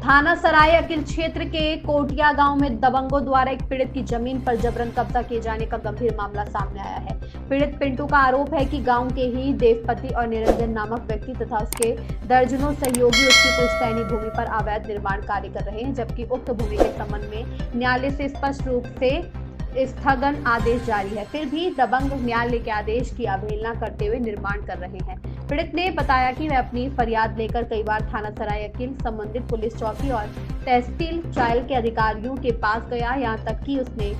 थाना सराय अकिल क्षेत्र के कोटिया गांव में दबंगों द्वारा एक पीड़ित की जमीन पर जबरन कब्जा किए जाने का गंभीर मामला सामने आया है। पीड़ित पिंटू का आरोप है कि गांव के ही देवपति और निरंजन नामक व्यक्ति तथा उसके दर्जनों सहयोगी उसकी पुश्तैनी भूमि पर अवैध निर्माण कार्य कर रहे हैं, जबकि उक्त भूमि के संबंध में न्यायालय से स्पष्ट रूप से स्थगन आदेश जारी है, फिर भी दबंग न्यायालय के आदेश की अवहेलना करते हुए निर्माण कर रहे हैं। पीड़ित ने बताया कि वह अपनी फरियाद लेकर कई बार थाना सराय अकिल संबंधित पुलिस चौकी और तहसील चायल के अधिकारियों के पास गया, यहाँ तक कि उसने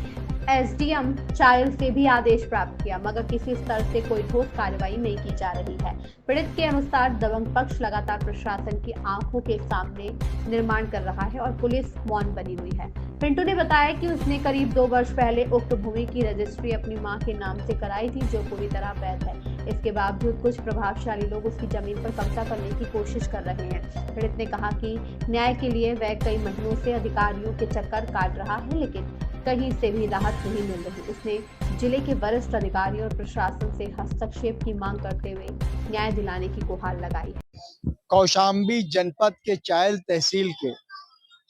एसडीएम चायल से भी आदेश प्राप्त किया, मगर किसी स्तर से कोई ठोस कार्रवाई नहीं की जा रही है। पीड़ित के अनुसार दबंग पक्ष लगातार प्रशासन की आंखों के सामने निर्माण कर रहा है और पुलिस मौन बनी हुई है। पिंटू ने बताया कि उसने करीब 2 वर्ष पहले उक्त भूमि की रजिस्ट्री अपनी मां के नाम से कराई थी, जो पूरी तरह वैध है। इसके बावजूद कुछ प्रभावशाली लोग उसकी जमीन पर कब्जा करने की कोशिश कर रहे हैं। पीड़ित ने कहा कि न्याय के लिए वह कई महीनों से अधिकारियों के चक्कर काट रहा है, लेकिन कहीं से भी राहत नहीं मिल रही। उसने जिले के वरिष्ठ अधिकारियों और प्रशासन से हस्तक्षेप की मांग करते हुए न्याय दिलाने की गुहार लगाई है। कौशाम्बी जनपद के चायल तहसील के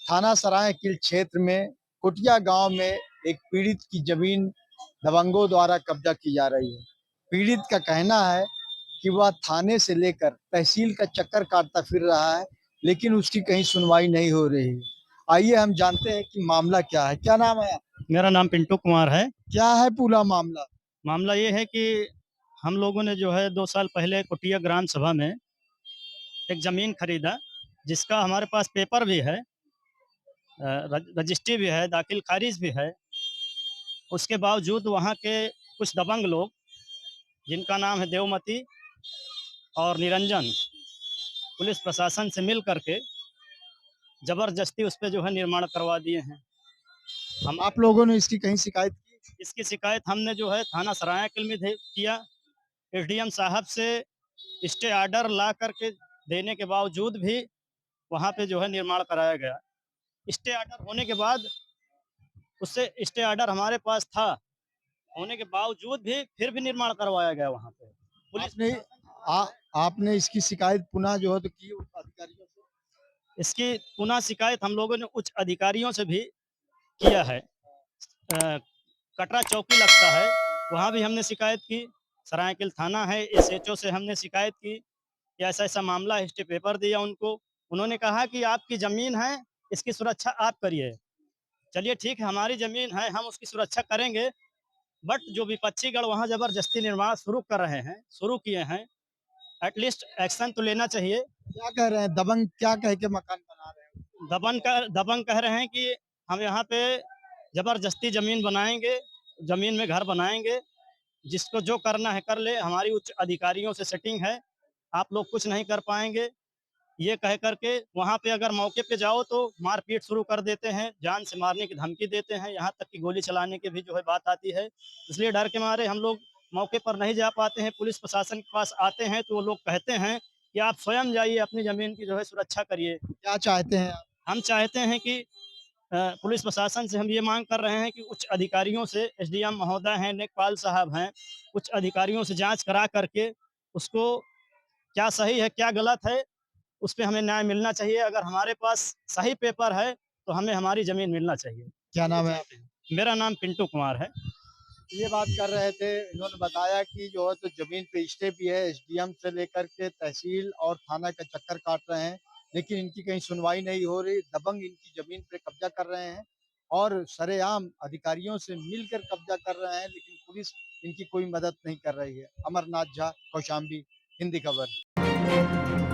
थाना सराय किल क्षेत्र में कुटिया गांव में एक पीड़ित की जमीन दबंगों द्वारा कब्जा की जा रही है। पीड़ित का कहना है कि वह थाने से लेकर तहसील का चक्कर काटता फिर रहा है, लेकिन उसकी कहीं सुनवाई नहीं हो रही है। आइए हम जानते हैं कि मामला क्या है। क्या नाम है? मेरा नाम पिंटू कुमार है। क्या है पूरा मामला? मामला ये है कि हम लोगों ने जो है 2 साल पहले कुटिया ग्राम सभा में एक ज़मीन खरीदा, जिसका हमारे पास पेपर भी है, रजिस्ट्री भी है, दाखिल खारिज भी है। उसके बावजूद वहाँ के कुछ दबंग लोग, जिनका नाम है देवमती और निरंजन, पुलिस प्रशासन से मिल करके ज़बरदस्ती उस पे जो है निर्माण करवा दिए हैं। आप लोगों ने इसकी कहीं शिकायत की? इसकी शिकायत हमने जो है थाना सरायकिल में किया। एसडीएम साहब से स्टे ऑर्डर ला करके देने के बावजूद भी वहाँ पे जो है निर्माण कराया गया। स्टे ऑर्डर होने के बाद, उससे स्टे ऑर्डर हमारे पास था होने के बावजूद भी फिर भी निर्माण करवाया गया वहाँ पे। पुलिस आपने आपने इसकी शिकायत पुनः जो है तो की अधिकारियों से? इसकी पुनः शिकायत हम लोगों ने उच्च अधिकारियों से भी किया है। कटरा चौकी लगता है, वहाँ भी हमने शिकायत की। सरायकिल थाना है, एसएचओ से हमने शिकायत की कि ऐसा ऐसा मामला है। स्टे पेपर दिया उनको। उन्होंने कहा कि आपकी ज़मीन है, इसकी सुरक्षा आप करिए। चलिए ठीक है, हमारी ज़मीन है, हम उसकी सुरक्षा करेंगे, बट जो विपक्षीगण वहाँ ज़बरदस्ती निर्माण शुरू किए हैं, एटलीस्ट एक्शन तो लेना चाहिए। क्या कह रहे हैं दबंग? क्या कह के मकान बना रहे हैं? दबंग कह रहे हैं कि हम यहाँ पे ज़बरदस्ती ज़मीन बनाएंगे, ज़मीन में घर बनाएंगे, जिसको जो करना है कर ले, हमारी उच्च अधिकारियों से सेटिंग है, आप लोग कुछ नहीं कर पाएंगे। ये कह करके वहाँ पे अगर मौके पे जाओ तो मारपीट शुरू कर देते हैं, जान से मारने की धमकी देते हैं, यहाँ तक कि गोली चलाने की भी जो है बात आती है। इसलिए डर के मारे हम लोग मौके पर नहीं जा पाते हैं। पुलिस प्रशासन के पास आते हैं तो वो लोग कहते हैं कि आप स्वयं जाइए, अपनी ज़मीन की जो है सुरक्षा करिए। क्या चाहते हैं आप? हम चाहते हैं कि पुलिस प्रशासन से हम ये मांग कर रहे हैं कि उच्च अधिकारियों से, एसडीएम महोदय हैं, लेखपाल साहब हैं, उच्च अधिकारियों से जांच करा करके उसको क्या सही है क्या गलत है, उस पे हमें न्याय मिलना चाहिए। अगर हमारे पास सही पेपर है तो हमें हमारी ज़मीन मिलना चाहिए। क्या नाम है? मेरा नाम पिंटू कुमार है। ये बात कर रहे थे, इन्होंने बताया कि जो है तो जमीन पे स्टे भी है, एसडीएम से लेकर के तहसील और थाना का चक्कर काट रहे हैं, लेकिन इनकी कहीं सुनवाई नहीं हो रही। दबंग इनकी जमीन पे कब्जा कर रहे हैं और सरेआम अधिकारियों से मिलकर कब्जा कर रहे हैं, लेकिन पुलिस इनकी कोई मदद नहीं कर रही है। अमरनाथ झा, कौशाम्बी, हिंदी खबर।